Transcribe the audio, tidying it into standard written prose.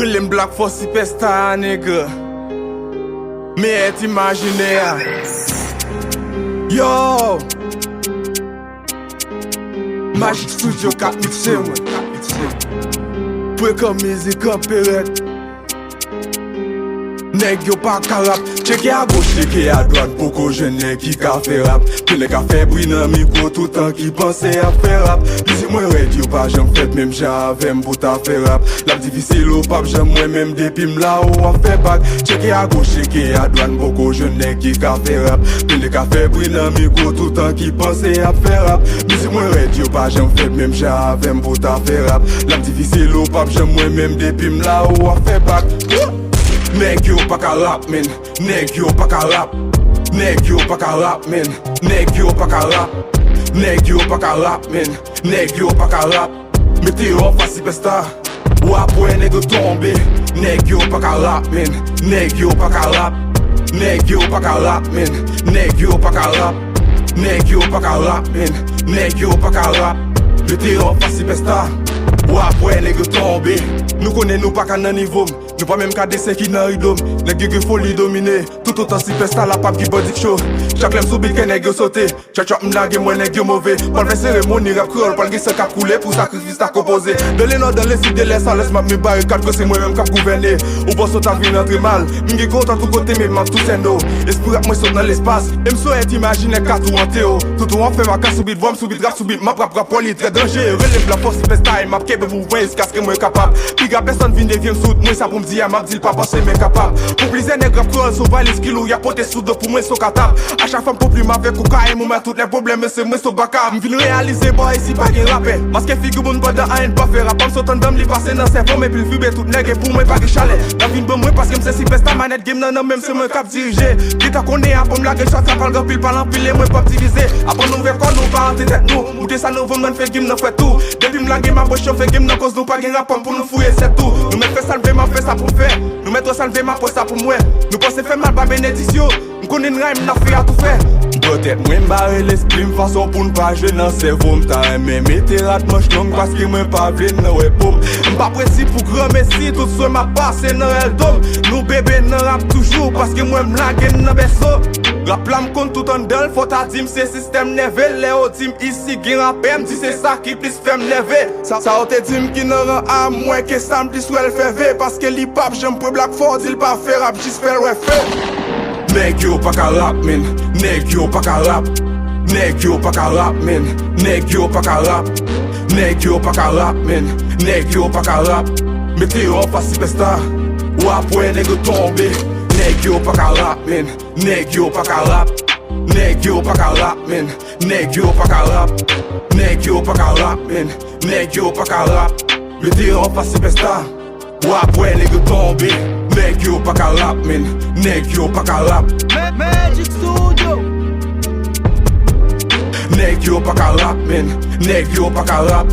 Relem Black Force Superstar nègre. Mais est imaginaire. Yo Magic Studio 4 mixé moi. Pour comme musique en période. Nèg yo pas ka rap, checké à gauche, checké à droite, beaucoup jeunes nèg qui ka fait rap. Puis nèg ka fait bruit dans micro tout temps qui pensait à faire rap. Dis moi red yo pas j'en fait même j'avais pour ta faire rap. La difficile au pape j'aime moi même depuis m'la ou a fait back. Checké à gauche, checké à droite, beaucoup jeunes nèg qui ka fait rap. Puis nèg ka fait bruit dans micro tout temps qui pensait à faire rap. Dis moi red yo pas j'en fait même j'avais pour ta faire rap. La difficile au pape j'aime moi même depuis m'la ou a fait back. Nèg yo pa ka rap men, nèg yo pa ka rap. Nèg yo pa ka rap men, nèg yo pa ka rap. Nèg yo pa ka rap men, nèg yo pa ka rap. Mettez yo face superstar, ou après nèg yo tomber. Nèg yo pa ka rap men, nèg yo pa ka rap. Nèg yo pa ka rap men, nèg yo pa ka rap. Nèg yo pa ka rap men, nèg yo pa ka rap. Mettez yo face superstar, ou après nèg yo tomber. Nous connaissons nous pas qu'à nan niveau. Nous pas même qu'à dessin qui n'a ridom. Nèg yo folie dominé. Tout autant superstar la pape qui body show. Chaque lème sous bill que nèg yo sauté. Chaque m'lague moi nèg yo mauvais. Pas le cérémonie rap cruel. Pas le gis ka couler pour sacrifice ta composé. De les dans les sites de l'air ça laisse ma me barricade que c'est moi même qui gouverner. Ou boss ta vie entre mal. M'gi content tout côté mais m'a tout sendo. Esprit rap moi saute dans l'espace. Et m'souhaite imaginer qu'à tout en théo. Tout on fait ma casse sous beat, voix sous beat, rap sous beat, m'a rap poli très dangereux. Relève la force superstar, m'a kebe vous voyez ce qu'est moi capable. Personne vient de vieux sous moi ça pour me dire m'a dit pas penser mais capable pour plaisir nèg rap cruel so valise kilo y'a poté sous deux pour moi so capable à chaque fois pour plus m'avec ou caille moi tous les problèmes c'est moi so backup m'vinn réaliser boy ici pas gain rappel parce que figure bon pas dans un pas faire rap so tant d'homme li passer dans cerveau mais puis vibrer tout nèg pour moi pas que chalet la vie bon moi parce que c'est superstar manette game non même c'est moi cap diriger qui t'a connaît pour me la gueule ça parle grand pile parlant pile moi pas diviser après nous ver quoi nous pas en tête nous ou ça nous vendre fait game nous fait tout depuis me la game ma poche fait game non cause nous pas gain rap pour nous fouiller c'est tout. Nous mettons ça lever ma fait ça pour faire. Nous mettons ça lever ma poste ça pour moi. Nous pensons faire mal par bénédiction. Nous connaissons rime n'a fait à tout faire. Peut-être moi m'barrer l'esprit façon pour ne pas jouer dans cerveau. M't'a aimé mettez rat manche longue parce que moi pas venir ouais boum. M'pas précis pour grand messi tout soit ma passe dans el dôme. Nous bébé n'a rap toujours parce que moi m'lague dans berceau. Rap la m'compte tout en dedans, faut ta dim c'est système nerveux. Léo dim ici qui rappe m'dit c'est ça qui plus fait m'lever. Ça te dim qui ne rend à moins que ça m'dit soit elle fait V. Parce que l'hip hop j'aime pour Black Force, il pas faire rap, j'y fais ouais fait. Nèg yo pas ka rap men, nèg yo pas ka rap. Nèg yo pas ka rap men, nèg yo pas ka rap. Nèg yo pas ka rap men, nèg yo pas ka rap. Mettez yo face superstar, ou après nèg yo tomber. Nèg yo pas ka rap men, nèg yo pas ka rap. Nèg yo pas ka rap men, nèg yo pas ka rap. Nèg yo pas ka rap men, nèg yo pas ka rap. Mettez yo face superstar, ou après nèg yo tomber. Nèg yo pas ka rap men, nèg yo pas ka rap. Magic Studio. Nèg yo pas ka rap men, nèg yo pas ka rap.